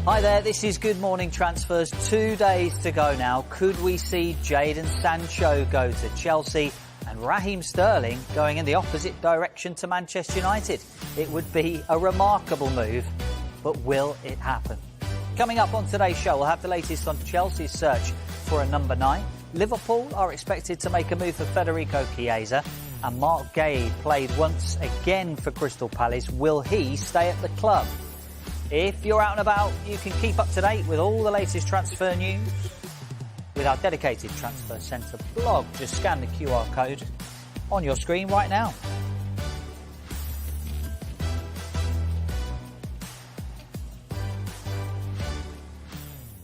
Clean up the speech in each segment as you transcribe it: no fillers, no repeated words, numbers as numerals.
Hi there, this is Good Morning Transfers. 2 days to go now. Could we see Jadon Sancho go to Chelsea and Raheem Sterling going in the opposite direction to Manchester United? It would be a remarkable move, but will it happen? Coming up on today's show, we'll have the latest on Chelsea's search for a number 9. Liverpool are expected to make a move for Federico Chiesa, and Mark Guehi played once again for Crystal Palace. Will he stay at the club? If you're out and about, you can keep up to date with all the latest transfer news with our dedicated Transfer Centre blog. Just scan the QR code on your screen right now.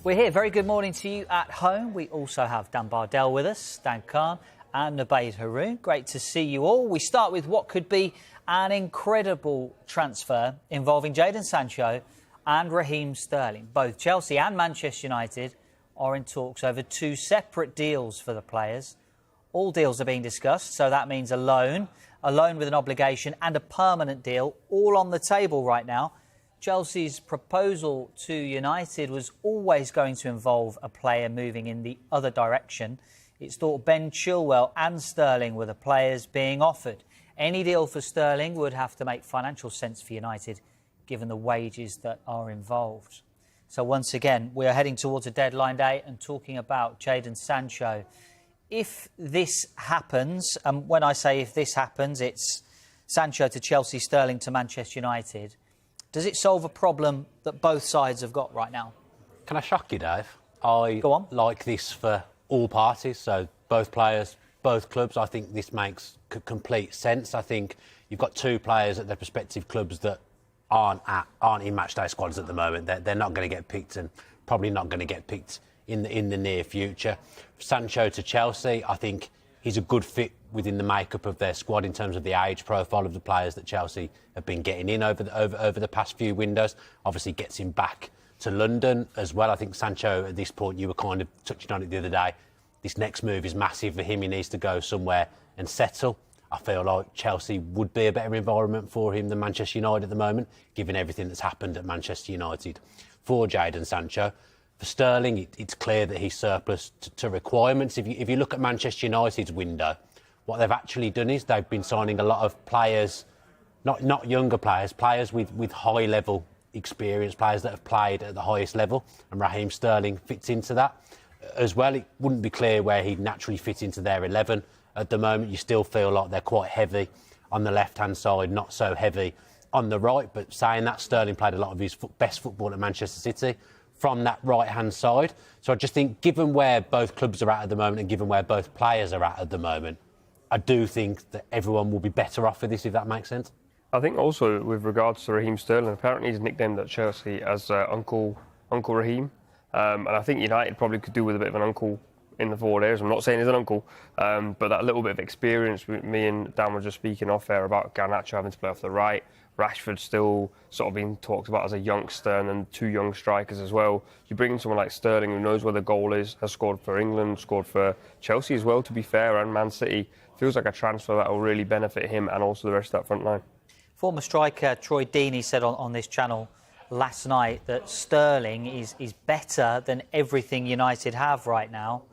We're here. Very good morning to you at home. We also have Dan Bardell with us, Dan Khan and Nabeed Haroon. Great to see you all. We start with what could be an incredible transfer involving Jadon Sancho and Raheem Sterling. Both Chelsea and Manchester United are in talks over 2 separate deals for the players. All deals are being discussed, so that means a loan with an obligation and a permanent deal, all on the table right now. Chelsea's proposal to United was always going to involve a player moving in the other direction. It's thought Ben Chilwell and Sterling were the players being offered. Any deal for Sterling would have to make financial sense for United, given the wages that are involved. So once again, we are heading towards a deadline day and talking about Jadon Sancho. If this happens, and when I say if this happens, it's Sancho to Chelsea, Sterling to Manchester United. Does it solve a problem that both sides have got right now? Can I shock you, Dave? I Go on. like this for all parties, so both players, both clubs. I think this makes complete sense. I think you've got 2 players at their respective clubs that aren't in matchday squads at the moment. They're not going to get picked, and probably not going to get picked in the near future. Sancho to Chelsea, I think he's a good fit within the makeup of their squad in terms of the age profile of the players that Chelsea have been getting in over the past few windows. Obviously gets him back to London as well. I think Sancho, at this point, you were kind of touching on it the other day, this next move is massive for him. He needs to go somewhere and settle. I feel like Chelsea would be a better environment for him than Manchester United at the moment, given everything that's happened at Manchester United. For Jadon Sancho, for Sterling, it's clear that he's surplus to requirements. If you look at Manchester United's window, what they've actually done is they've been signing a lot of players, not younger players with high-level experience, players that have played at the highest level, and Raheem Sterling fits into that as well. It wouldn't be clear where he'd naturally fit into their 11 at the moment. You still feel like they're quite heavy on the left-hand side, not so heavy on the right. But saying that, Sterling played a lot of his best football at Manchester City from that right-hand side. So I just think, given where both clubs are at the moment and given where both players are at the moment, I do think that everyone will be better off for this, if that makes sense. I think also with regards to Raheem Sterling, apparently he's nicknamed at Chelsea as Uncle Raheem. And I think United probably could do with a bit of an uncle in the forward areas. I'm not saying he's an uncle, but that little bit of experience. Me and Dan were just speaking off air about Garnacho having to play off the right. Rashford still sort of being talked about as a youngster, and then 2 young strikers as well. You bring in someone like Sterling, who knows where the goal is, has scored for England, scored for Chelsea as well, to be fair, and Man City. Feels like a transfer that will really benefit him and also the rest of that front line. Former striker Troy Deeney said on this channel last night that Sterling is better than everything United have right now.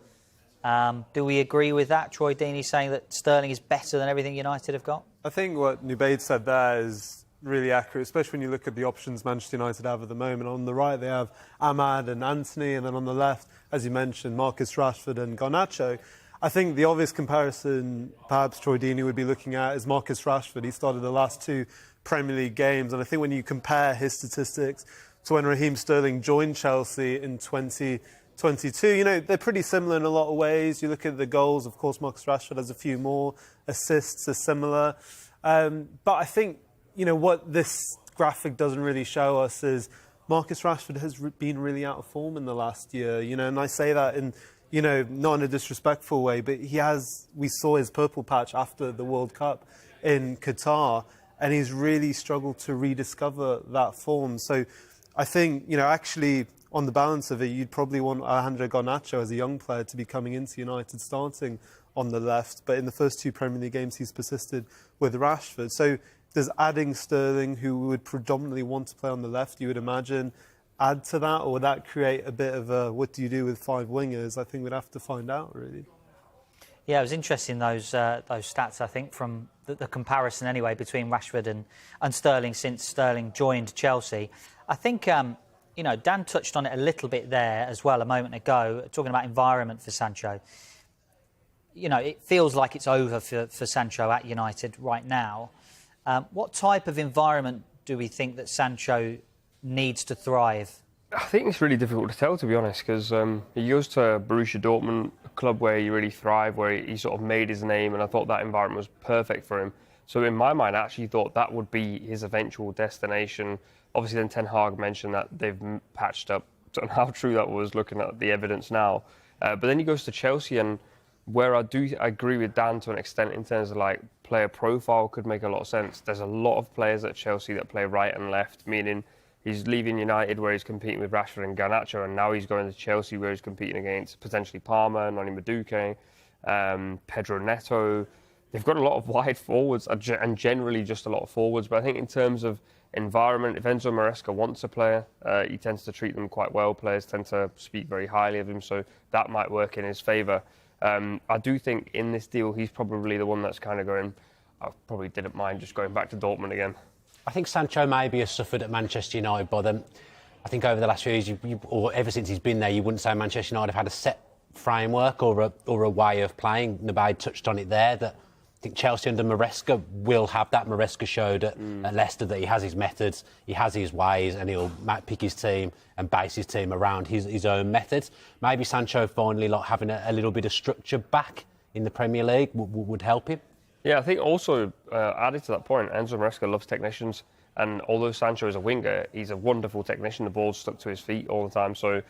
Do we agree with that? Troy Deeney saying that Sterling is better than everything United have got? I think what Nabeed said there is really accurate, especially when you look at the options Manchester United have at the moment. On the right, they have Ahmad and Anthony, and then on the left, as you mentioned, Marcus Rashford and Garnacho. I think the obvious comparison, perhaps Troy Deeney would be looking at, is Marcus Rashford. He started the last 2 Premier League games, and I think when you compare his statistics to when Raheem Sterling joined Chelsea in 2022, you know, they're pretty similar in a lot of ways. You look at the goals, of course, Marcus Rashford has a few more. Assists are similar. But I think, you know, what this graphic doesn't really show us is Marcus Rashford has been really out of form in the last year, you know, and I say that in, you know, not in a disrespectful way, but we saw his purple patch after the World Cup in Qatar, and he's really struggled to rediscover that form. So I think, you know, actually, on the balance of it, you'd probably want Alejandro Garnacho as a young player to be coming into United starting on the left. But in the first 2 Premier League games, he's persisted with Rashford. So there's adding Sterling, who would predominantly want to play on the left, you would imagine, add to that, or would that create a bit of a what do you do with 5 wingers? I think we'd have to find out, really. Yeah, it was interesting, those stats, I think, from the comparison anyway between Rashford and Sterling since Sterling joined Chelsea. I think, Dan touched on it a little bit there as well a moment ago, talking about environment for Sancho. It feels like it's over for Sancho at United right now. What type of environment do we think that Sancho needs to thrive? I think it's really difficult to tell, to be honest, because he goes to Borussia Dortmund, a club where he really thrived, where he sort of made his name, and I thought that environment was perfect for him. So in my mind, I actually thought that would be his eventual destination. Obviously, then Ten Hag mentioned that they've patched up. I don't know how true that was, looking at the evidence now. But then he goes to Chelsea, and where I agree with Dan to an extent in terms of like player profile could make a lot of sense. There's a lot of players at Chelsea that play right and left, meaning he's leaving United where he's competing with Rashford and Garnacho, and now he's going to Chelsea where he's competing against potentially Palmer, Noni Madueke, Pedro Neto. They've got a lot of wide forwards and generally just a lot of forwards. But I think in terms of environment, if Enzo Maresca wants a player, he tends to treat them quite well. Players tend to speak very highly of him, so that might work in his favour. I do think in this deal, he's probably the one that's kind of going, I probably didn't mind just going back to Dortmund again. I think Sancho maybe has suffered at Manchester United by them. I think over the last few years, or ever since he's been there, you wouldn't say Manchester United have had a set framework or a way of playing. Nabeid touched on it there, that I think Chelsea under Maresca will have that. Maresca showed at Leicester that he has his methods, he has his ways, and he'll pick his team and base his team around his own methods. Maybe Sancho finally having a little bit of structure back in the Premier League would help him. Yeah, I think also added to that point, Enzo Maresca loves technicians, and although Sancho is a winger, he's a wonderful technician. The ball's stuck to his feet all the time, so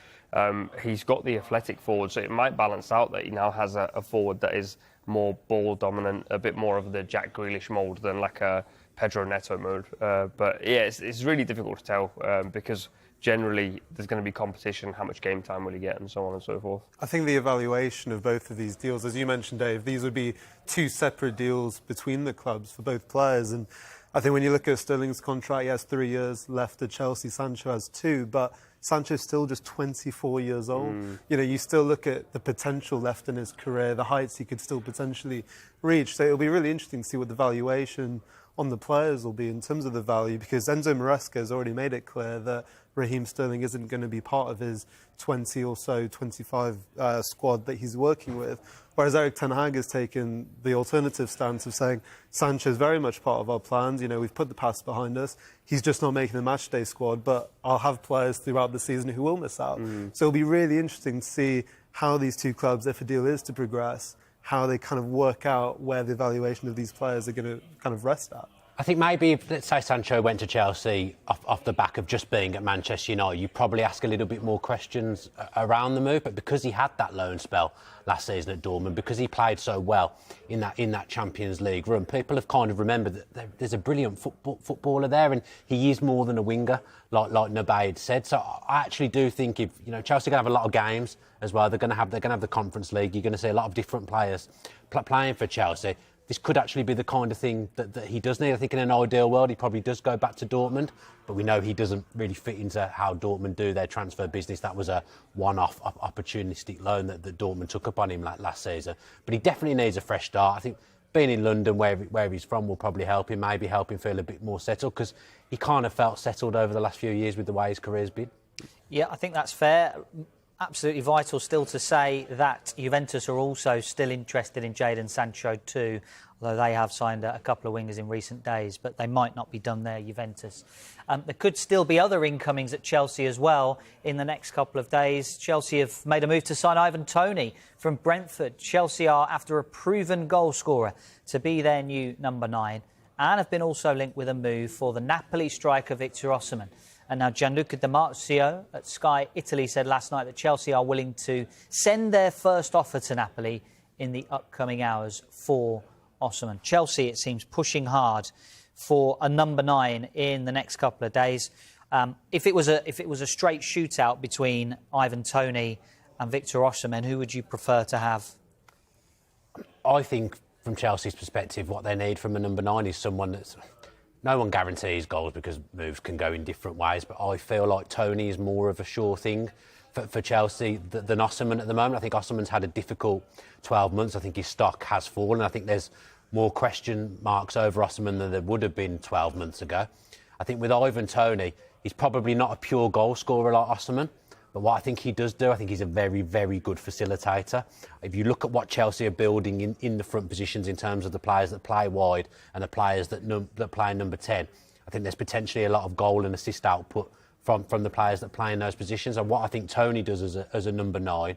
he's got the athletic forward, so it might balance out that he now has a forward that is more ball dominant, a bit more of the Jack Grealish mould than like a Pedro Neto mode. But yeah, it's really difficult to tell because generally there's going to be competition, how much game time will he get, and so on and so forth. I think the evaluation of both of these deals, as you mentioned, Dave, these would be 2 separate deals between the clubs for both players. And I think when you look at Sterling's contract, he has 3 years left at Chelsea. Sancho has 2, but Sancho's still just 24 years old. You still look at the potential left in his career, the heights he could still potentially reach. So it'll be really interesting to see what the valuation on the players will be in terms of the value, because Enzo Maresca has already made it clear that Raheem Sterling isn't going to be part of his 20 or so, 25 squad that he's working with. Whereas Erik Ten Hag has taken the alternative stance of saying Sancho's very much part of our plans. We've put the past behind us. He's just not making the matchday squad, but I'll have players throughout the season who will miss out. So it'll be really interesting to see how these 2 clubs, if a deal is to progress, how they kind of work out where the evaluation of these players are going to kind of rest at. I think maybe if, let's say, Sancho went to Chelsea off the back of just being at Manchester United, you probably ask a little bit more questions around the move. But because he had that loan spell last season at Dortmund, because he played so well in that Champions League run, people have kind of remembered that there's a brilliant footballer there, and he is more than a winger, like Nabeid said. So I actually do think if Chelsea are going to have a lot of games as well, they're going to have the Conference League. You're going to see a lot of different players playing for Chelsea. This could actually be the kind of thing that he does need. I think in an ideal world, he probably does go back to Dortmund, but we know he doesn't really fit into how Dortmund do their transfer business. That was a one-off opportunistic loan that Dortmund took up on him last season. But he definitely needs a fresh start. I think being in London, where he's from, will probably help him, maybe help him feel a bit more settled, because he kind of felt settled over the last few years with the way his career's been. Yeah, I think that's fair. Absolutely vital still to say that Juventus are also still interested in Jadon Sancho too, although they have signed a couple of wingers in recent days, but they might not be done there, Juventus. There could still be other incomings at Chelsea as well in the next couple of days. Chelsea have made a move to sign Ivan Toney from Brentford. Chelsea are after a proven goal scorer to be their new number 9, and have been also linked with a move for the Napoli striker Victor Osimhen. And now Gianluca Di Marzio at Sky Italy said last night that Chelsea are willing to send their first offer to Napoli in the upcoming hours for Osimhen. Chelsea, it seems, pushing hard for a number 9 in the next couple of days. If it was a straight shootout between Ivan Toney and Victor Osimhen, who would you prefer to have? I think from Chelsea's perspective, what they need from a number 9 is someone that's no one guarantees goals because moves can go in different ways, but I feel like Toney is more of a sure thing for Chelsea than Osimhen at the moment. I think Osimhen's had a difficult 12 months. I think his stock has fallen. I think there's more question marks over Osimhen than there would have been 12 months ago. I think with Ivan Toney, he's probably not a pure goal scorer like Osimhen, but what I think he does do, I think he's a very, very good facilitator. If you look at what Chelsea are building in the front positions in terms of the players that play wide and the players that play number 10, I think there's potentially a lot of goal and assist output from the players that play in those positions. And what I think Toney does as a number 9,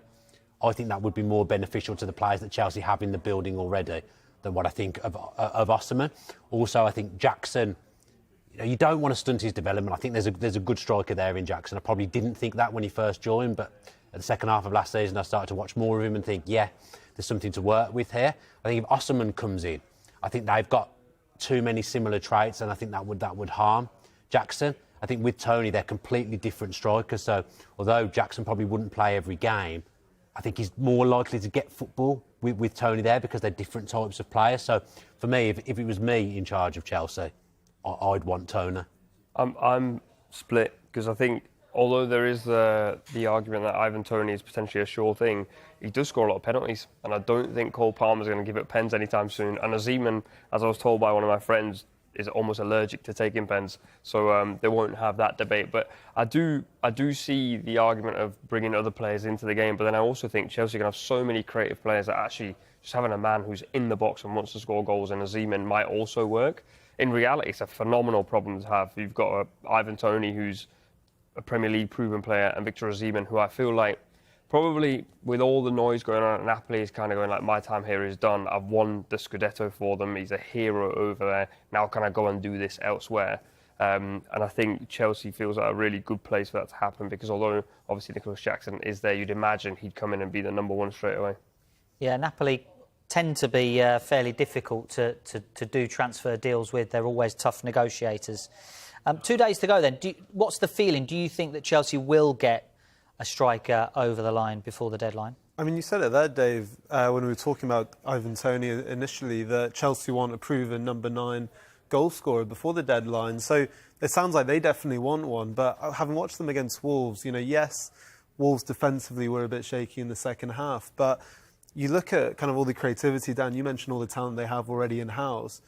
I think that would be more beneficial to the players that Chelsea have in the building already than what I think of Osimhen. Also, I think Jackson, you don't want to stunt his development. I think there's a good striker there in Jackson. I probably didn't think that when he first joined, but at the second half of last season, I started to watch more of him and think, yeah, there's something to work with here. I think if Osimhen comes in, I think they've got too many similar traits, and I think that would harm Jackson. I think with Toney, they're completely different strikers. So although Jackson probably wouldn't play every game, I think he's more likely to get football with Toney there because they're different types of players. So for me, if it was me in charge of Chelsea, I'd want Toney. I'm split because I think although there is the argument that Ivan Toney is potentially a sure thing, he does score a lot of penalties, and I don't think Cole Palmer's going to give it pens anytime soon. And Osimhen, as I was told by one of my friends, is almost allergic to taking pens, so they won't have that debate. But I do see the argument of bringing other players into the game, but then I also think Chelsea are going to have so many creative players that actually just having a man who's in the box and wants to score goals in Osimhen might also work. In reality, it's a phenomenal problem to have. You've got Ivan Toney, who's a Premier League proven player, and Victor Osimhen, who I feel like probably with all the noise going on at Napoli, is kind of going like, my time here is done. I've won the Scudetto for them. He's a hero over there. Now can I go and do this elsewhere? And I think Chelsea feels like a really good place for that to happen because although obviously Nicholas Jackson is there, you'd imagine he'd come in and be the number 1 straight away. Yeah, Napoli tend to be fairly difficult to do transfer deals with. They're always tough negotiators. 2 days to go then. What's the feeling? Do you think that Chelsea will get a striker over the line before the deadline? I mean, you said it there, Dave, when we were talking about Ivan Toney initially, that Chelsea want a proven number 9 goal scorer before the deadline. So it sounds like they definitely want one. But having watched them against Wolves, yes, Wolves defensively were a bit shaky in the second half. But you look at kind of all the creativity, Dan, you mentioned all the talent they have already in-house.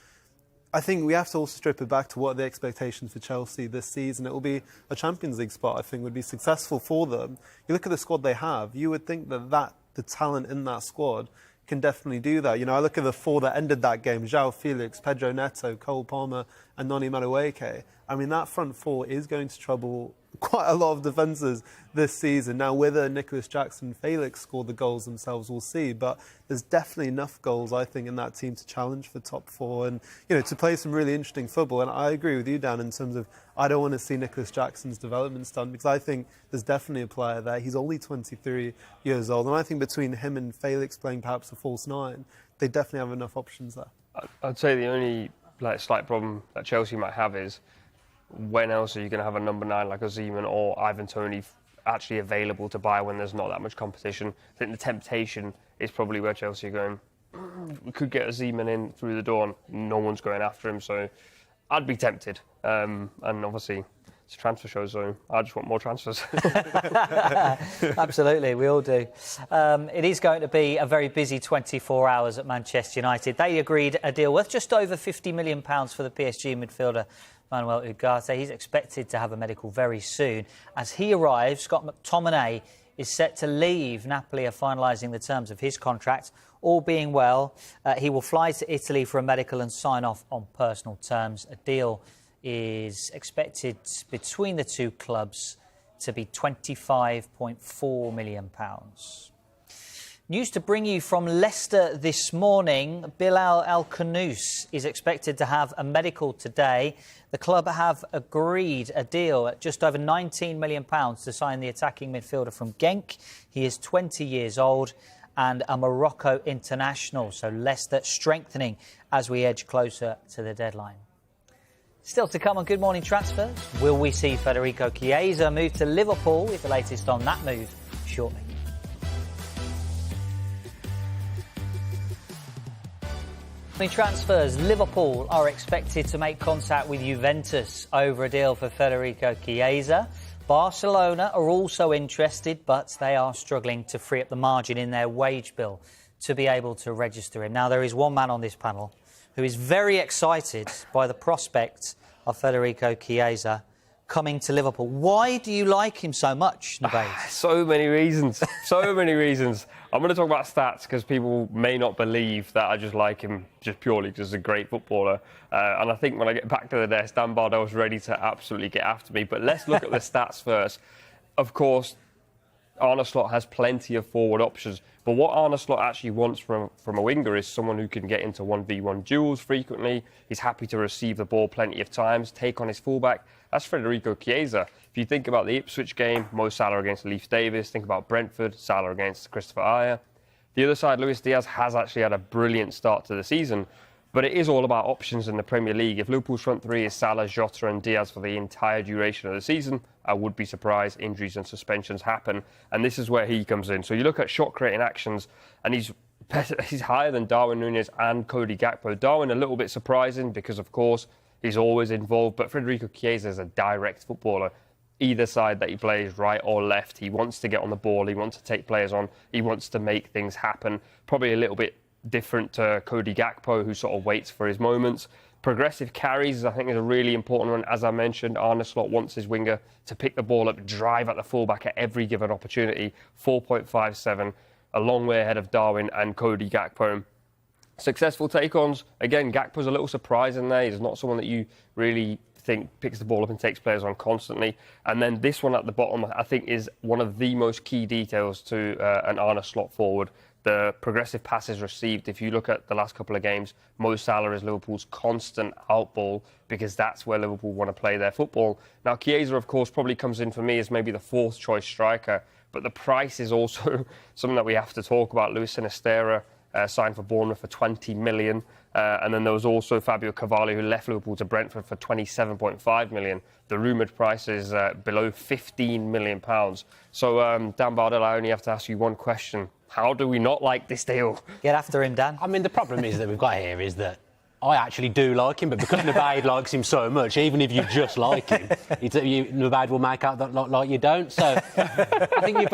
I think we have to also strip it back to what are the expectations for Chelsea this season. It will be a Champions League spot, I think, would be successful for them. You look at the squad they have, you would think that the talent in that squad can definitely do that. I look at the 4 that ended that game, João Felix, Pedro Neto, Cole Palmer and Noni Madueke. I mean, that front 4 is going to trouble quite a lot of defences this season. Now, whether Nicholas Jackson and Felix score the goals themselves, we'll see. But there's definitely enough goals, I think, in that team to challenge for top 4 and, to play some really interesting football. And I agree with you, Dan, in terms of I don't want to see Nicholas Jackson's development stunned because I think there's definitely a player there. He's only 23 years old. And I think between him and Felix playing perhaps a false 9, they definitely have enough options there. I'd say the only slight problem that Chelsea might have is when else are you going to have a number 9 like Osimhen or Ivan Toney actually available to buy when there's not that much competition? I think the temptation is probably where Chelsea are going, we could get Osimhen in through the door and no one's going after him, so I'd be tempted. And obviously it's a transfer show, so I just want more transfers. Absolutely, we all do. It is going to be a very busy 24 hours at Manchester United. They agreed a deal worth just over £50 million for the PSG midfielder Manuel Ugarte. He's expected to have a medical very soon. As he arrives, Scott McTominay is set to leave. Napoli are finalising the terms of his contract. All being well, he will fly to Italy for a medical and sign off on personal terms. A deal is expected between the two clubs to be £25.4 million. News to bring you from Leicester this morning. Bilal El-Khanous is expected to have a medical today. The club have agreed a deal at just over £19 million to sign the attacking midfielder from Genk. He is 20 years old and a Morocco international. So Leicester strengthening as we edge closer to the deadline. Still to come on Good Morning Transfers. Will we see Federico Chiesa move to Liverpool? With the latest on that move shortly. In transfers, Liverpool are expected to make contact with Juventus over a deal for Federico Chiesa. Barcelona are also interested, but they are struggling to free up the margin in their wage bill to be able to register him. Now, there is one man on this panel who is very excited by the prospect of Federico Chiesa coming to Liverpool. Why do you like him so much, Nabeed? So many reasons. So many reasons. I'm going to talk about stats because people may not believe that I just like him just purely because he's a great footballer. And I think when I get back to the desk, Dan Bardell's ready to absolutely get after me. But let's look at the stats first. Of course, Arne Slot has plenty of forward options. But what Arne Slot actually wants from a winger is someone who can get into 1v1 duels frequently. He's happy to receive the ball plenty of times, take on his fullback. That's Federico Chiesa. If you think about the Ipswich game, Mo Salah against Leif Davis. Think about Brentford, Salah against Christopher Ayer. The other side, Luis Diaz has actually had a brilliant start to the season. But it is all about options in the Premier League. If Liverpool's front three is Salah, Jota and Diaz for the entire duration of the season, I would be surprised injuries and suspensions happen. And this is where he comes in. So you look at shot-creating actions, and he's higher than Darwin Núñez and Cody Gakpo. Darwin a little bit surprising because, of course, he's always involved. But Federico Chiesa is a direct footballer. Either side that he plays, right or left, he wants to get on the ball. He wants to take players on. He wants to make things happen. Probably a little bit different to Cody Gakpo, who sort of waits for his moments. Progressive carries, I think, is a really important one. As I mentioned, Arne Slot wants his winger to pick the ball up, drive at the fullback at every given opportunity. 4.57, a long way ahead of Darwin and Cody Gakpo. Successful take-ons, again, Gakpo's a little surprising there. He's not someone that you really think picks the ball up and takes players on constantly. And then this one at the bottom, I think, is one of the most key details to an Arne Slot forward. The progressive passes received. If you look at the last couple of games, Mo Salah is Liverpool's constant outball because that's where Liverpool want to play their football. Now, Chiesa, of course, probably comes in for me as maybe the fourth choice striker, but the price is also something that we have to talk about. Luis Sinisterra signed for Bournemouth for 20 million. And then there was also Fabio Carvalho, who left Liverpool to Brentford for 27.5 million. The rumoured price is below 15 million pounds. So, Dan Bardell, I only have to ask you one question. How do we not like this deal? Get after him, Dan. I mean, the problem is that we've got here is that I actually do like him, but because Nabeed likes him so much, even if you just like him, Nabeed will make out that like you don't. So I think you've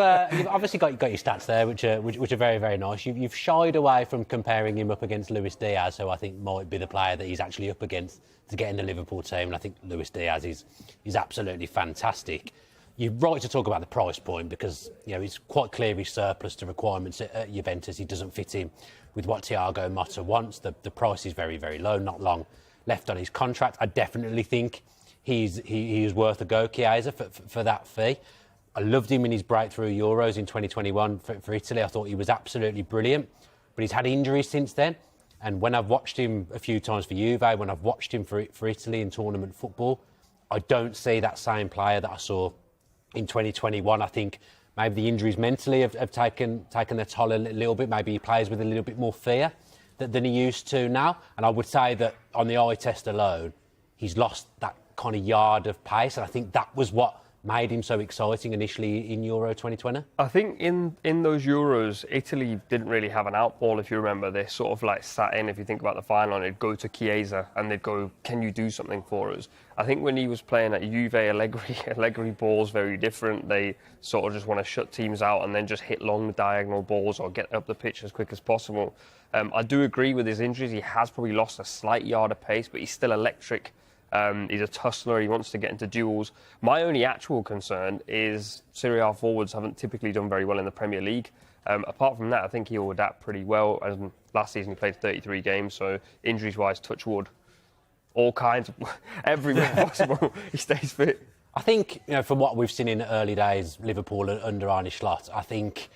obviously got your stats there, which are very, very nice. You've shied away from comparing him up against Luis Diaz, who I think might be the player that he's actually up against to get in the Liverpool team. And I think Luis Diaz is absolutely fantastic. You're right to talk about the price point because he's quite clear he's surplus to requirements at Juventus. He doesn't fit in with what Thiago Motta wants. The price is very, very low, not long left on his contract. I definitely think he is worth a go, Chiesa, for that fee. I loved him in his breakthrough Euros in 2021 for Italy. I thought he was absolutely brilliant, but he's had injuries since then. And when I've watched him a few times for Juve, when I've watched him for Italy in tournament football, I don't see that same player that I saw in 2021. I think maybe the injuries mentally have taken their toll a little bit. Maybe he plays with a little bit more fear than he used to now. And I would say that on the eye test alone, he's lost that kind of yard of pace. And I think that was what made him so exciting initially in Euro 2020? I think in those Euros, Italy didn't really have an outball, if you remember. They sort of like sat in, if you think about the final, and they'd go to Chiesa and they'd go, can you do something for us? I think when he was playing at Juve, Allegri ball's very different. They sort of just want to shut teams out and then just hit long diagonal balls or get up the pitch as quick as possible. I do agree with his injuries. He has probably lost a slight yard of pace, but he's still electric. He's a tussler. He wants to get into duels. My only actual concern is Serie A forwards haven't typically done very well in the Premier League. Apart from that, I think he'll adapt pretty well. Last season he played 33 games, so injuries-wise, touch wood, all kinds, everywhere possible, he stays fit. I think, from what we've seen in the early days, Liverpool under Arne Slot, I think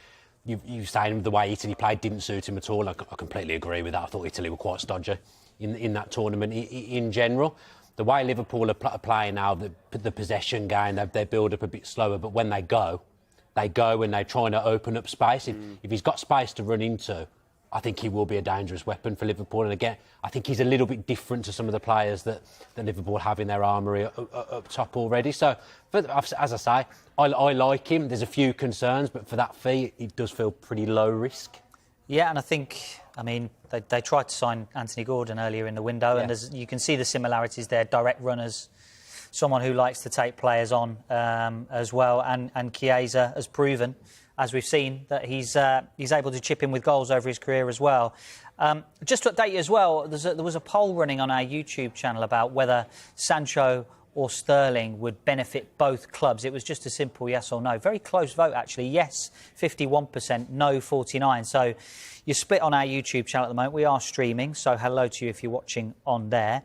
you've saying the way Italy played didn't suit him at all. I completely agree with that. I thought Italy were quite stodgy in that tournament in general. The way Liverpool are playing now, the possession game, they build up a bit slower, but when they go and they're trying to open up space. If he's got space to run into, I think he will be a dangerous weapon for Liverpool. And again, I think he's a little bit different to some of the players that Liverpool have in their armoury up top already. So, as I say, I like him. There's a few concerns, but for that fee, it does feel pretty low risk. Yeah, and I think, they tried to sign Anthony Gordon earlier in the window, and you can see the similarities there. Direct runners, someone who likes to take players on as well, and Chiesa has proven, as we've seen, that he's able to chip in with goals over his career as well. Just to update you as well, there was a poll running on our YouTube channel about whether Sancho or Sterling would benefit both clubs. It was just a simple yes or no. Very close vote, actually. Yes, 51%, no, 49%. So you're split on our YouTube channel at the moment. We are streaming, so hello to you if you're watching on there.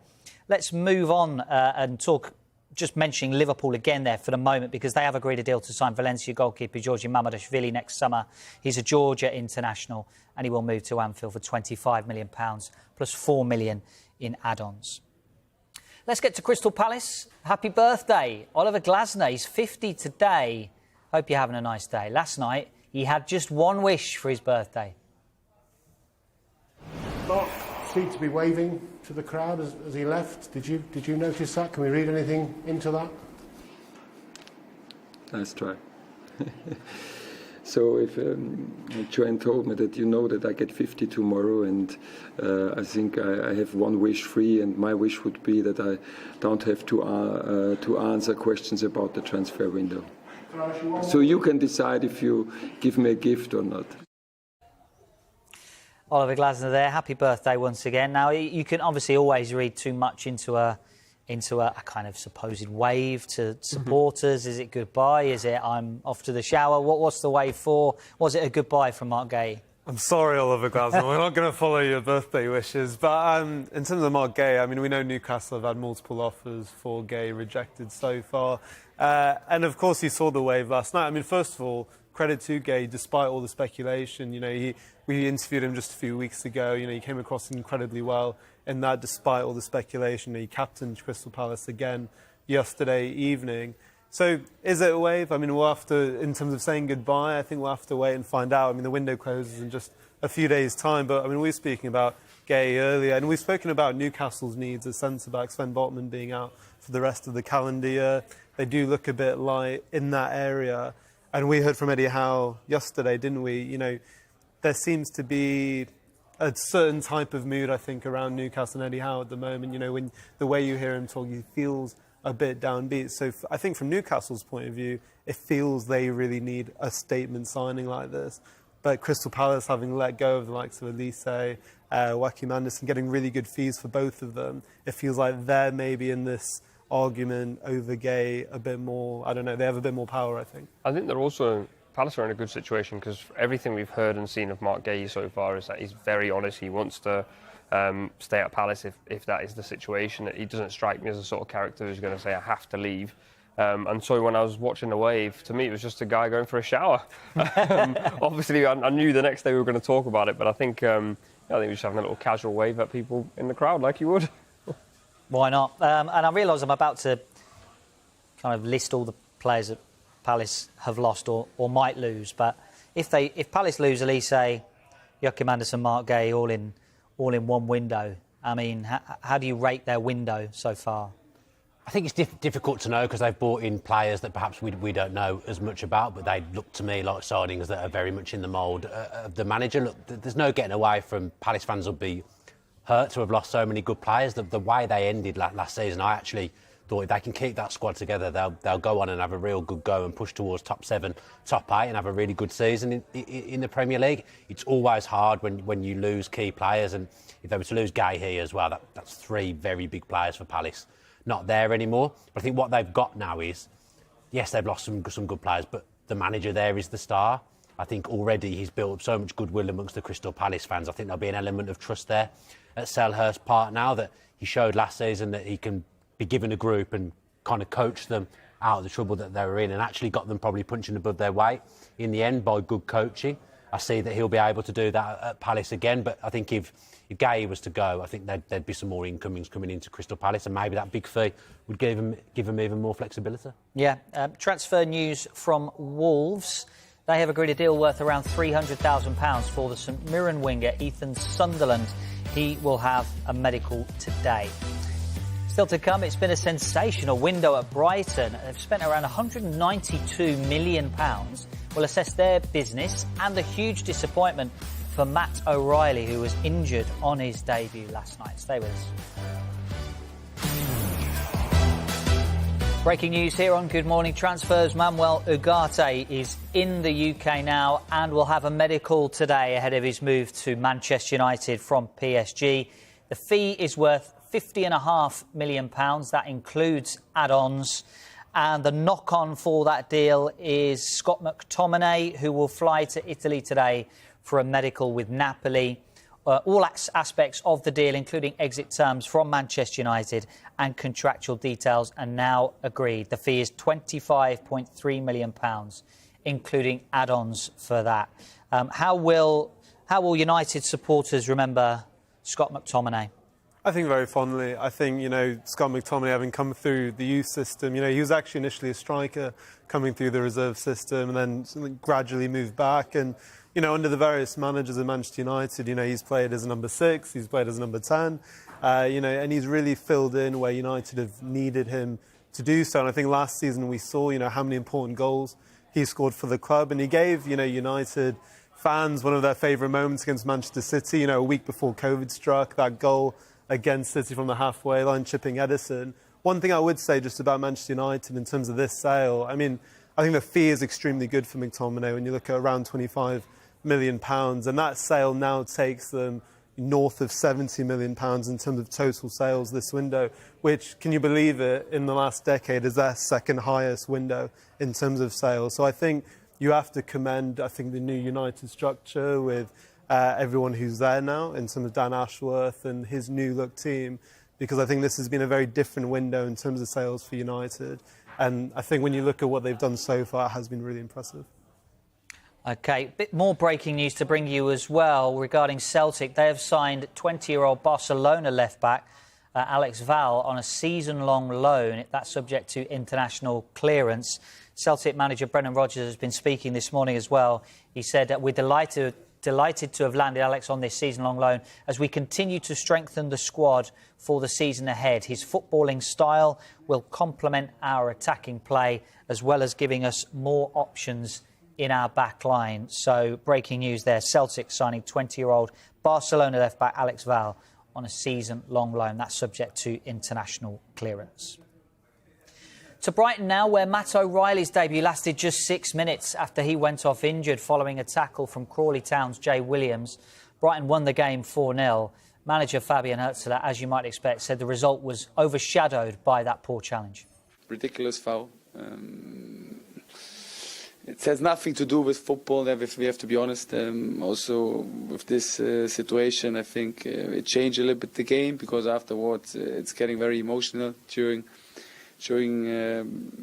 Let's move on and talk, just mentioning Liverpool again there for the moment, because they have agreed a deal to sign Valencia goalkeeper Georgi Mamadashvili next summer. He's a Georgia international, and he will move to Anfield for £25 million plus £4 million in add-ons. Let's get to Crystal Palace. Happy birthday, Oliver Glasner. He's 50 today. Hope you're having a nice day. Last night, he had just one wish for his birthday. Mark seemed to be waving to the crowd as he left. Did you notice that? Can we read anything into that? Nice try. So if Joanne told me that you know that I get 50 tomorrow, and I think I have one wish free, and my wish would be that I don't have to answer questions about the transfer window. So you can decide if you give me a gift or not. Oliver Glasner there. Happy birthday once again. Now, you can obviously always read too much into a kind of supposed wave to supporters. Is it goodbye? Is it I'm off to the shower? What's the wave for? Was it a goodbye from Mark Guehi? I'm sorry, Oliver Glasner. We're not going to follow your birthday wishes. But in terms of Mark Guehi, we know Newcastle have had multiple offers for Guehi, rejected so far. And of course, you saw the wave last night. First of all, credit to Guehi, despite all the speculation. We interviewed him just a few weeks ago. He came across incredibly well in that, despite all the speculation. He captained Crystal Palace again yesterday evening. So is it a wave? We'll have to, in terms of saying goodbye, I think we'll have to wait and find out. The window closes in just a few days' time. But, we were speaking about Guehi earlier, and we've spoken about Newcastle's needs as centre-back, Sven Botman being out for the rest of the calendar year. They do look a bit light in that area. And we heard from Eddie Howe yesterday, didn't we? There seems to be a certain type of mood, I think, around Newcastle and Eddie Howe at the moment. When the way you hear him talk, he feels a bit downbeat. So I think from Newcastle's point of view, it feels they really need a statement signing like this. But Crystal Palace, having let go of the likes of Elise, Joachim Andersen, getting really good fees for both of them, it feels like they're maybe in this argument over Guehi a bit more. I don't know, they have a bit more power, I think. I think they're also, Palace are in a good situation because everything we've heard and seen of Mark Guehi so far is that he's very honest. He wants to stay at Palace if that is the situation. He doesn't strike me as the sort of character who's going to say, I have to leave. And so when I was watching the wave, to me it was just a guy going for a shower. Obviously, I knew the next day we were going to talk about it, but I think we're just having a little casual wave at people in the crowd like you would. Why not? And I realise I'm about to kind of list all the players that Palace have lost or might lose. But if Palace lose Elise, Joachim Andersen, Mark Guehi all in one window, how do you rate their window so far? I think it's difficult to know because they've brought in players that perhaps we don't know as much about, but they look to me like signings that are very much in the mould of the manager. Look, there's no getting away from Palace fans will be hurt to have lost so many good players. The way they ended last season, I actually thought if they can keep that squad together, they'll go on and have a real good go and push towards top 7, top 8 and have a really good season in the Premier League. It's always hard when you lose key players, and if they were to lose Guehi as well, that's 3 very big players for Palace not there anymore. But I think what they've got now is, yes, they've lost some good players, but the manager there is the star. I think already he's built up so much goodwill amongst the Crystal Palace fans. I think there'll be an element of trust there at Selhurst Park now that he showed last season that he can be given a group and kind of coach them out of the trouble that they were in, and actually got them probably punching above their weight in the end by good coaching. I see that he'll be able to do that at Palace again, but I think if Guehi was to go, I think there'd be some more incomings coming into Crystal Palace, and maybe that big fee would give him even more flexibility. Yeah, transfer news from Wolves. They have agreed a deal worth around £300,000 for the St Mirren winger Ethan Sunderland. He will have a medical today. Still to come, it's been a sensational window at Brighton. They've spent around £192 million. We'll assess their business and the huge disappointment for Matt O'Reilly, who was injured on his debut last night. Stay with us. Breaking news here on Good Morning Transfers. Manuel Ugarte is in the UK now and will have a medical today ahead of his move to Manchester United from PSG. The fee is worth £50.5 million. That includes add-ons. And the knock-on for that deal is Scott McTominay, who will fly to Italy today for a medical with Napoli. All aspects of the deal, including exit terms from Manchester United and contractual details, are now agreed. The fee is £25.3 million, including add-ons for that. How will United supporters remember Scott McTominay? I think very fondly. I think, Scott McTominay, having come through the youth system, he was actually initially a striker coming through the reserve system and then gradually moved back. And, under the various managers at Manchester United, he's played as a number 6, he's played as a number 10, and he's really filled in where United have needed him to do so. And I think last season we saw, how many important goals he scored for the club. And he gave, United fans one of their favourite moments against Manchester City, a week before COVID struck, that goal against City from the halfway line, chipping Edison. One thing I would say just about Manchester United in terms of this sale, I think the fee is extremely good for McTominay when you look at around £25 million, and that sale now takes them north of £70 million in terms of total sales this window, which, can you believe it, in the last decade is their second highest window in terms of sales. So I think you have to commend, the new United structure with everyone who's there now in terms of Dan Ashworth and his new look team, because I think this has been a very different window in terms of sales for United. And I think when you look at what they've done so far, it has been really impressive. OK, a bit more breaking news to bring you as well regarding Celtic. They have signed 20-year-old Barcelona left-back Alex Val on a season-long loan. That's subject to international clearance. Celtic manager Brendan Rodgers has been speaking this morning as well. He said that we're delighted to have landed Alex on this season-long loan as we continue to strengthen the squad for the season ahead. His footballing style will complement our attacking play as well as giving us more options in our back line. So, breaking news there. Celtic signing 20-year-old Barcelona left-back Alex Val on a season-long loan. That's subject to international clearance. To Brighton now, where Matt O'Reilly's debut lasted just 6 minutes after he went off injured following a tackle from Crawley Town's Jay Williams. Brighton won the game 4-0. Manager Fabian Hürzeler, as you might expect, said the result was overshadowed by that poor challenge. Ridiculous foul. It has nothing to do with football, if we have to be honest. Also, with this situation, I think it changed a little bit the game, because afterwards it's getting very emotional during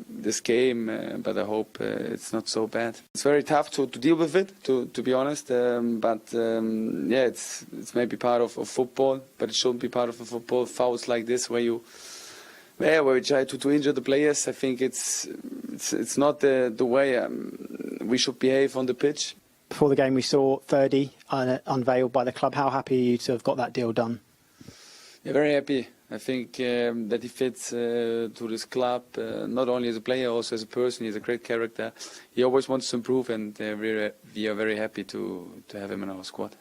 this game, but I hope it's not so bad. It's very tough to deal with it, to be honest, but it's maybe part of football, but it shouldn't be part of a football. Fouls like this where you try to injure the players, I think it's not the way we should behave on the pitch. Before the game we saw Ferdy unveiled by the club. How happy are you to have got that deal done? Yeah, very happy. I think that he fits to this club, not only as a player, also as a person. He's a great character. He always wants to improve, and we are very happy to have him in our squad.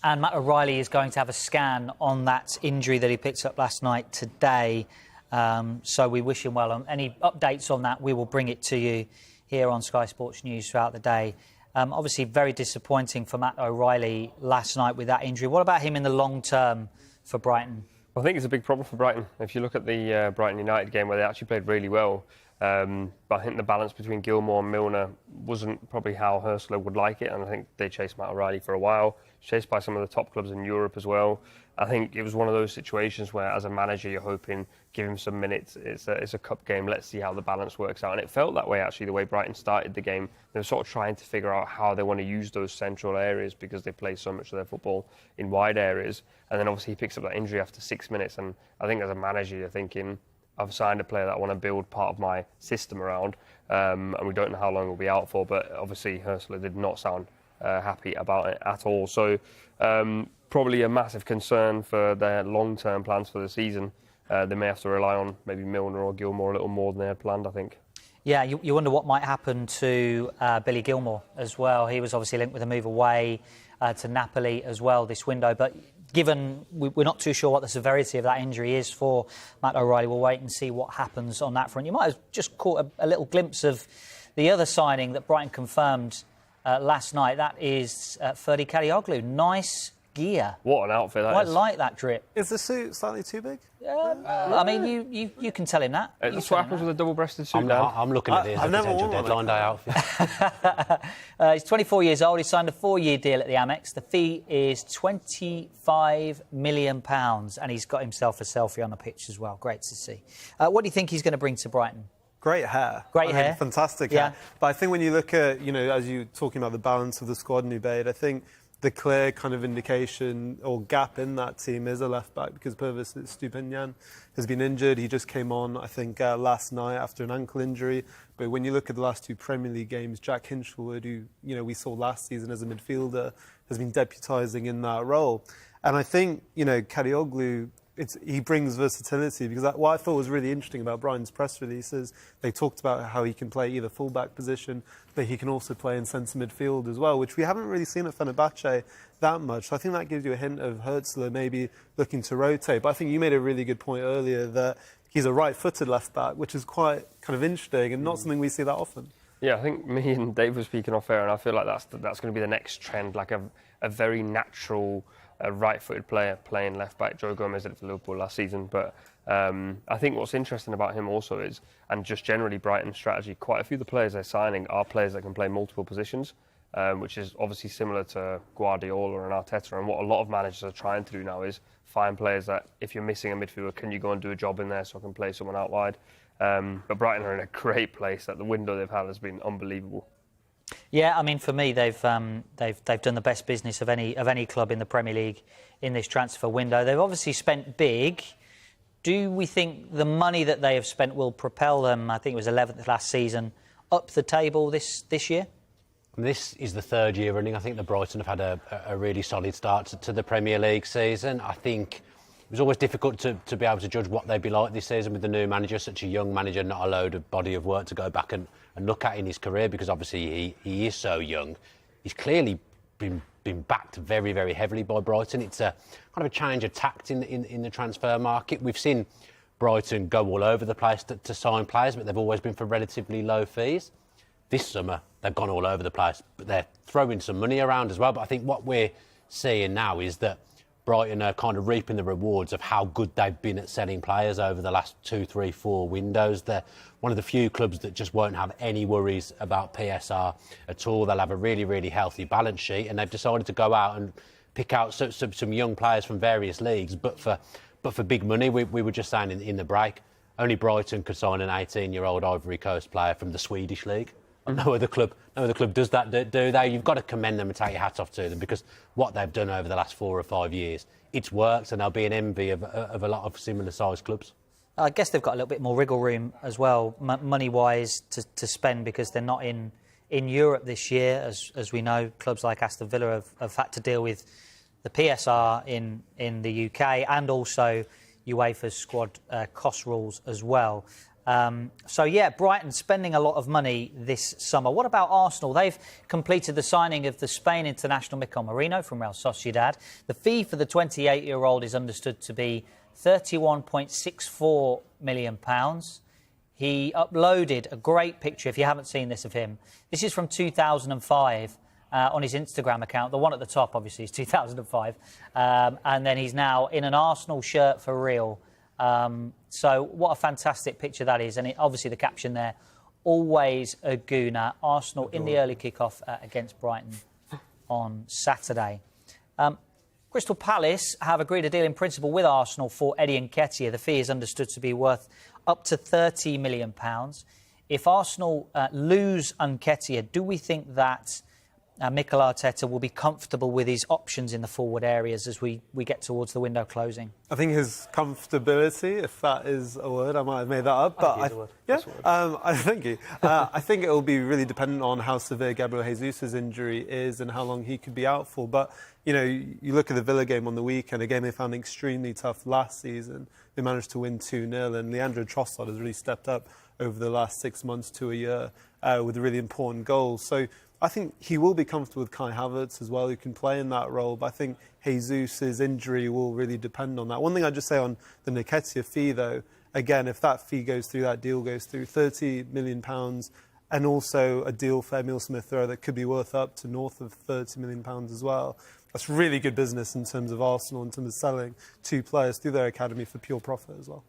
And Matt O'Reilly is going to have a scan on that injury that he picked up last night today. So we wish him well. Any updates on that, we will bring it to you here on Sky Sports News throughout the day. Obviously, very disappointing for Matt O'Reilly last night with that injury. What about him in the long term for Brighton? I think it's a big problem for Brighton. If you look at the Brighton United game where they actually played really well, but I think the balance between Gilmour and Milner wasn't probably how Hürzeler would like it, and I think they chased Matt O'Reilly for a while, chased by some of the top clubs in Europe as well. I think it was one of those situations where, as a manager, you're hoping, give him some minutes. It's a cup game. Let's see how the balance works out. And it felt that way, actually, the way Brighton started the game. They were sort of trying to figure out how they want to use those central areas, because they play so much of their football in wide areas. And then obviously he picks up that injury after 6 minutes. And I think as a manager, you're thinking, I've signed a player that I want to build part of my system around, and we don't know how long he'll be out for. But obviously Hürzeler did not sound happy about it at all. So probably a massive concern for their long-term plans for the season. They may have to rely on maybe Milner or Gilmour a little more than they had planned, I think. Yeah, you wonder what might happen to Billy Gilmour as well. He was obviously linked with a move away to Napoli as well this window. But given we're not too sure what the severity of that injury is for Matt O'Reilly, we'll wait and see what happens on that front. You might have just caught a little glimpse of the other signing that Brighton confirmed last night. That is Ferdi Kadioglu. Nice gear. What an outfit that is. Quite like that drip. Is the suit slightly too big? I mean, you can tell him that. That's what happens with a double-breasted suit. I'm looking at this as a potential deadline day outfit. He's 24 years old. He signed a 4-year deal at the Amex. The fee is £25 million, and he's got himself a selfie on the pitch as well. Great to see. What do you think he's going to bring to Brighton? Great hair. Great hair. Fantastic Yeah. hair. But I think when you look at, as you're talking about the balance of the squad, Nubaid, I think the clear kind of indication or gap in that team is a left-back, because Purvis Stupinian has been injured. He just came on, I think, last night after an ankle injury. But when you look at the last 2 Premier League games, Jack Hinchelwood, who we saw last season as a midfielder, has been deputising in that role. And I think, Kadioglu, he brings versatility, because what I thought was really interesting about Brighton's press releases, they talked about how he can play either full-back position, but he can also play in centre midfield as well, which we haven't really seen at Fenerbahce that much. So I think that gives you a hint of Herzler maybe looking to rotate. But I think you made a really good point earlier that he's a right-footed left-back, which is quite kind of interesting and not something we see that often. Yeah, I think me and Dave were speaking off air, and I feel like that's going to be the next trend, like a very natural right-footed player playing left-back. Joe Gomez did it for Liverpool last season, but I think what's interesting about him also is, and just generally Brighton's strategy, quite a few of the players they're signing are players that can play multiple positions, which is obviously similar to Guardiola and Arteta. And what a lot of managers are trying to do now is find players that, if you're missing a midfielder, can you go and do a job in there so I can play someone out wide? But Brighton are in a great place. That the window they've had has been unbelievable. Yeah, I mean, for me, they've done the best business of any club in the Premier League in this transfer window. They've obviously spent big. Do we think the money that they have spent will propel them? I think it was 11th last season, up the table this year. This is the 3rd year running. I think the Brighton have had a really solid start to the Premier League season. I think it was always difficult to be able to judge what they'd be like this season with the new manager, such a young manager, not a load of body of work to go back and look at in his career, because obviously he is so young. He's clearly been backed very, very heavily by Brighton. It's a kind of a change of tact in the transfer market. We've seen Brighton go all over the place to sign players, but they've always been for relatively low fees. This summer, they've gone all over the place, but they're throwing some money around as well. But I think what we're seeing now is that Brighton are kind of reaping the rewards of how good they've been at selling players over the last 2, 3, 4 windows. They're one of the few clubs that just won't have any worries about PSR at all. They'll have a really, really healthy balance sheet, and they've decided to go out and pick out some young players from various leagues, but for big money. We were just saying in the break, only Brighton could sign an 18-year-old Ivory Coast player from the Swedish league. No other club does that, do they? You've got to commend them and take your hat off to them, because what they've done over the last 4 or 5 years, it's worked, and they'll be an envy of a lot of similar-sized clubs. I guess they've got a little bit more wriggle room as well, money-wise, to spend, because they're not in Europe this year. As we know, clubs like Aston Villa have had to deal with the PSR in the UK, and also UEFA's squad cost rules as well. So, yeah, Brighton spending a lot of money this summer. What about Arsenal? They've completed the signing of the Spain international Mikel Merino from Real Sociedad. The fee for the 28-year-old is understood to be £31.64 million. He uploaded a great picture, if you haven't seen this, of him. This is from 2005 on his Instagram account. The one at the top, obviously, is 2005. And then he's now in an Arsenal shirt for real. So what a fantastic picture that is. And obviously the caption there, always a gooner. Arsenal in the early kick-off against Brighton on Saturday. Crystal Palace have agreed a deal in principle with Arsenal for Eddie Nketiah. The fee is understood to be worth up to £30 million. If Arsenal lose Nketiah, do we think that Mikel Arteta will be comfortable with his options in the forward areas as we get towards the window closing? I think his comfortability, if that is a word, I might have made that up, but thank you. I think it will be really dependent on how severe Gabriel Jesus' injury is and how long he could be out for. But you know, you look at the Villa game on the weekend, a game they found extremely tough last season. They managed to win 2-0, and Leandro Trossard has really stepped up over the last 6 months to a year with really important goals. So I think he will be comfortable with Kai Havertz as well, who can play in that role. But I think Jesus' injury will really depend on that. One thing I'd just say on the Nketiah fee, though, again, if that fee goes through, that deal goes through, £30 million, and also a deal for Emile Smith-Rowe that could be worth up to north of £30 million as well. That's really good business in terms of Arsenal, in terms of selling 2 players through their academy for pure profit as well.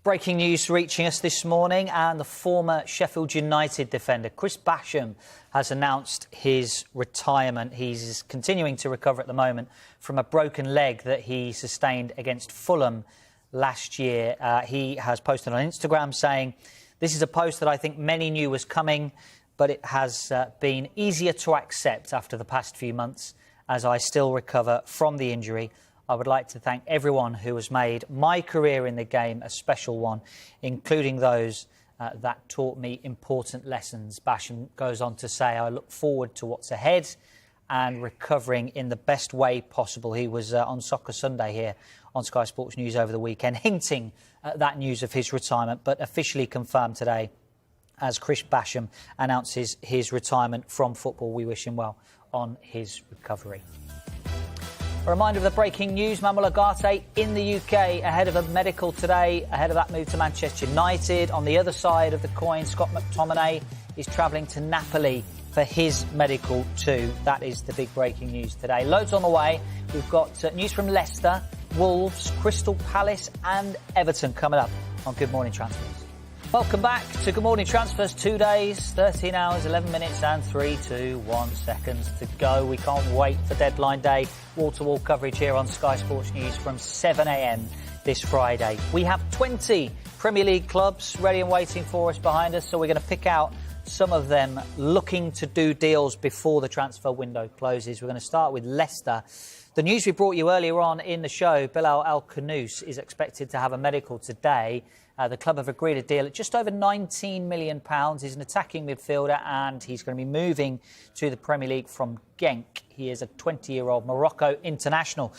Breaking news reaching us this morning, and the former Sheffield United defender Chris Basham has announced his retirement. He's continuing to recover at the moment from a broken leg that he sustained against Fulham last year. He has posted on Instagram saying, "This is a post that I think many knew was coming, but it has been easier to accept after the past few months as I still recover from the injury. I would like to thank everyone who has made my career in the game a special one, including those that taught me important lessons." Basham goes on to say, "I look forward to what's ahead and recovering in the best way possible." He was on Soccer Sunday here on Sky Sports News over the weekend, hinting at that news of his retirement, but officially confirmed today as Chris Basham announces his retirement from football. We wish him well on his recovery. A reminder of the breaking news: Manuel Ugarte in the UK ahead of a medical today, ahead of that move to Manchester United. On the other side of the coin, Scott McTominay is travelling to Napoli for his medical too. That is the big breaking news today. Loads on the way. We've got news from Leicester, Wolves, Crystal Palace and Everton coming up on Good Morning Transfers. Welcome back to Good Morning Transfers. 2 days, 13 hours, 11 minutes and 3, 2, 1 seconds to go. We can't wait for deadline day. Wall-to-wall coverage here on Sky Sports News from 7 a.m. this Friday. We have 20 Premier League clubs ready and waiting for us behind us, so we're going to pick out some of them looking to do deals before the transfer window closes. We're going to start with Leicester. The news we brought you earlier on in the show, Bilal Al-Khanous is expected to have a medical today. The club have agreed a deal at just over £19 million. He's an attacking midfielder and he's going to be moving to the Premier League from Genk. He is a 20-year-old Morocco international.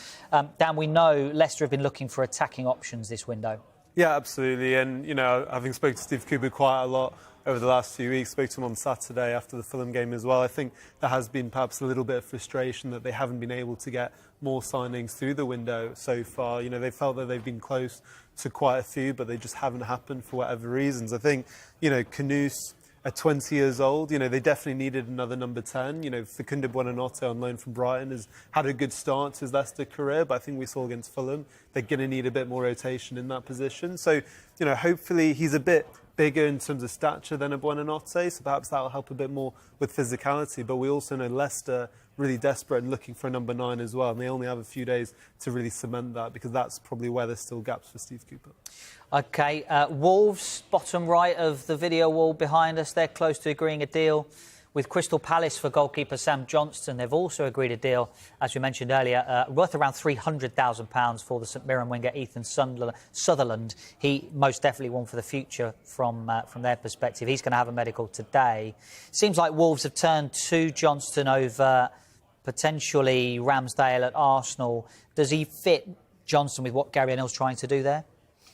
Dan, we know Leicester have been looking for attacking options this window. Yeah, absolutely. And, you know, having spoken to Steve Cooper quite a lot over the last few weeks, spoke to him on Saturday after the Fulham game as well, I think there has been perhaps a little bit of frustration that they haven't been able to get more signings through the window so far. You know, they felt that they've been close to quite a few, but they just haven't happened for whatever reasons. I think, you know, Khanous at 20 years old, you know, they definitely needed another number 10. You know, Facundo Buonanotte on loan from Brighton has had a good start to his Leicester career, but I think we saw against Fulham, they're going to need a bit more rotation in that position. So, you know, hopefully he's a bit bigger in terms of stature than a Buonanotte, so perhaps that'll help a bit more with physicality. But we also know Leicester really desperate and looking for a number 9 as well, and they only have a few days to really cement that, because that's probably where there's still gaps for Steve Cooper. OK, Wolves, bottom right of the video wall behind us, they're close to agreeing a deal with Crystal Palace for goalkeeper Sam Johnstone. They've also agreed a deal, as we mentioned earlier, worth around £300,000 for the St Mirren winger Ethan Sutherland. He most definitely one for the future from their perspective. He's going to have a medical today. Seems like Wolves have turned to Johnstone over potentially Ramsdale at Arsenal. Does he fit Johnstone with what Gary O'Neill's trying to do there?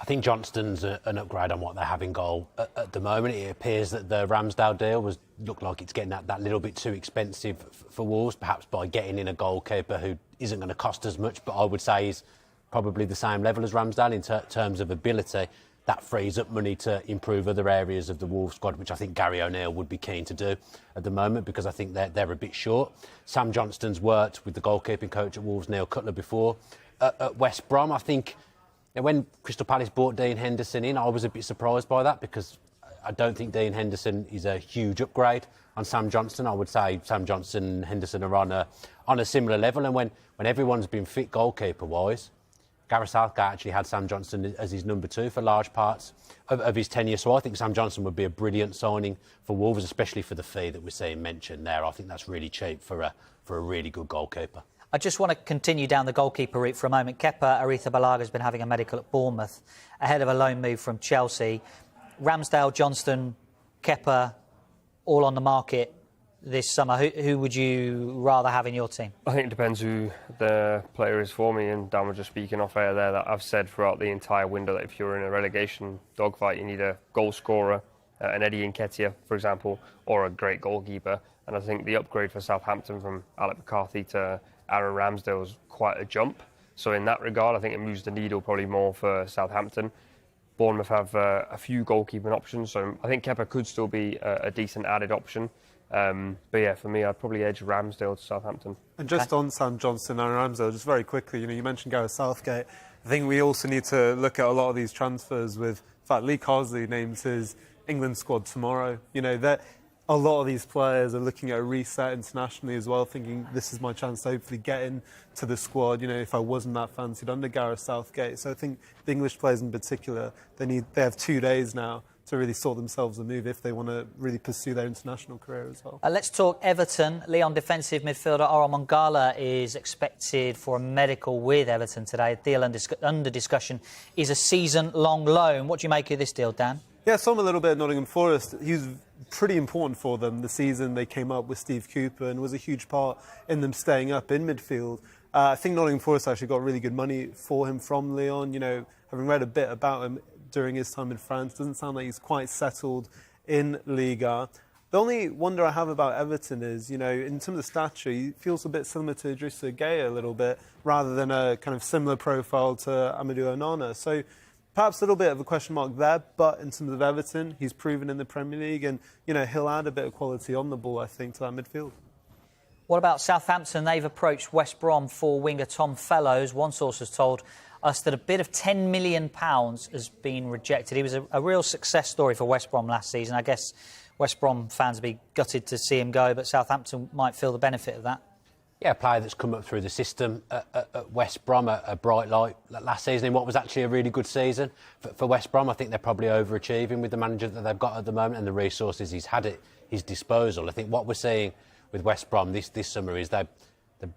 I think Johnston's an upgrade on what they have in goal at the moment. It appears that the Ramsdale deal looked like it's getting that little bit too expensive for Wolves, perhaps by getting in a goalkeeper who isn't going to cost as much, but I would say he's probably the same level as Ramsdale in terms of ability. That frees up money to improve other areas of the Wolves squad, which I think Gary O'Neill would be keen to do at the moment, because I think they're a bit short. Sam Johnston's worked with the goalkeeping coach at Wolves, Neil Cutler, before. At West Brom, I think when Crystal Palace brought Dean Henderson in, I was a bit surprised by that, because I don't think Dean Henderson is a huge upgrade on Sam Johnstone. I would say Sam Johnstone and Henderson are on a similar level, and when everyone's been fit goalkeeper-wise, Gareth Southgate actually had Sam Johnson as his number 2 for large parts of his tenure. So I think Sam Johnson would be a brilliant signing for Wolves, especially for the fee that we're seeing mentioned there. I think that's really cheap for a really good goalkeeper. I just want to continue down the goalkeeper route for a moment. Kepa Arrizabalaga has been having a medical at Bournemouth ahead of a loan move from Chelsea. Ramsdale, Johnston, Kepa, all on the market this summer. Who would you rather have in your team? I think it depends who the player is for me, and Dan was just speaking off air there that I've said throughout the entire window that if you're in a relegation dogfight, you need a goal scorer, an Eddie Nketiah, for example, or a great goalkeeper. And I think the upgrade for Southampton from Alec McCarthy to Aaron Ramsdale was quite a jump. So in that regard, I think it moves the needle probably more for Southampton. Bournemouth have a few goalkeeping options, so I think Kepa could still be a decent added option. But yeah, for me, I'd probably edge Ramsdale to Southampton. And just on Sam Johnson and Ramsdale, just very quickly, you mentioned Gareth Southgate. I think we also need to look at a lot of these transfers with, in fact, Lee Carsley names his England squad tomorrow. That a lot of these players are looking at a reset internationally as well, thinking this is my chance to hopefully get into the squad, if I wasn't that fancied under Gareth Southgate. So I think the English players in particular, they have 2 days now to really sort themselves a move if they want to really pursue their international career as well. Let's talk Everton. Leon defensive midfielder Aaron Mangala is expected for a medical with Everton today. The deal under discussion is a season-long loan. What do you make of this deal, Dan? Yeah, so I'm a little bit at Nottingham Forest. He was pretty important for them the season they came up with Steve Cooper and was a huge part in them staying up in midfield. I think Nottingham Forest actually got really good money for him from Leon. Having read a bit about him during his time in France, doesn't sound like he's quite settled in Liga. The only wonder I have about Everton is, in terms of stature, he feels a bit similar to Idrissa Gueye a little bit, rather than a kind of similar profile to Amadou Onana. So perhaps a little bit of a question mark there, but in terms of Everton, he's proven in the Premier League and, he'll add a bit of quality on the ball, I think, to that midfield. What about Southampton? They've approached West Brom for winger Tom Fellows. One source has told us that a bid of £10 million has been rejected. He was a real success story for West Brom last season. I guess West Brom fans would be gutted to see him go, but Southampton might feel the benefit of that. Yeah, a player that's come up through the system at West Brom, a bright light last season in what was actually a really good season for West Brom. I think they're probably overachieving with the manager that they've got at the moment and the resources he's had at his disposal. I think what we're seeing with West Brom this summer is they've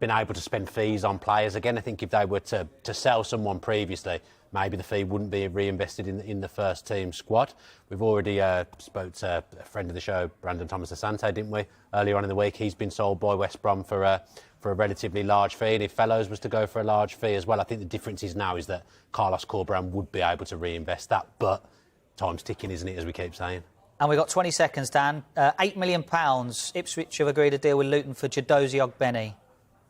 been able to spend fees on players again. I think if they were to sell someone previously, maybe the fee wouldn't be reinvested in the first team squad. We've already spoke to a friend of the show, Brandon Thomas Asante, didn't we, earlier on in the week? He's been sold by West Brom for a relatively large fee, and if Fellows was to go for a large fee as well, I think the difference is now is that Carlos Corberán would be able to reinvest that, but time's ticking, isn't it, as we keep saying. And we've got 20 seconds, Dan. £8 million. Ipswich have agreed a deal with Luton for Jadozi Ogbeni.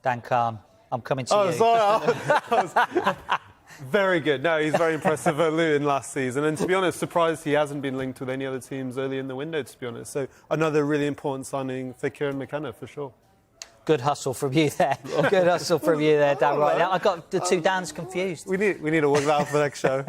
Dan Khan, I'm coming to you. Sorry. Very good. No, he's very impressive at Luton last season. And to be honest, surprised he hasn't been linked with any other teams early in the window, to be honest. So another really important signing for Kieran McKenna, for sure. Good hustle from you there. Good hustle from you there, Dan. Right now, I got the two Dans confused. We need to work that out for the next show.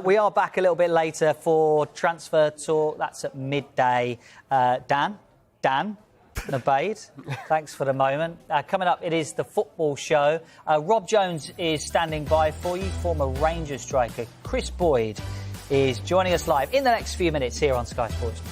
We are back a little bit later for transfer talk. That's at midday. Dan, Nabaid, thanks for the moment. Coming up, it is the football show. Rob Jones is standing by for you. Former Rangers striker Chris Boyd is joining us live in the next few minutes here on Sky Sports.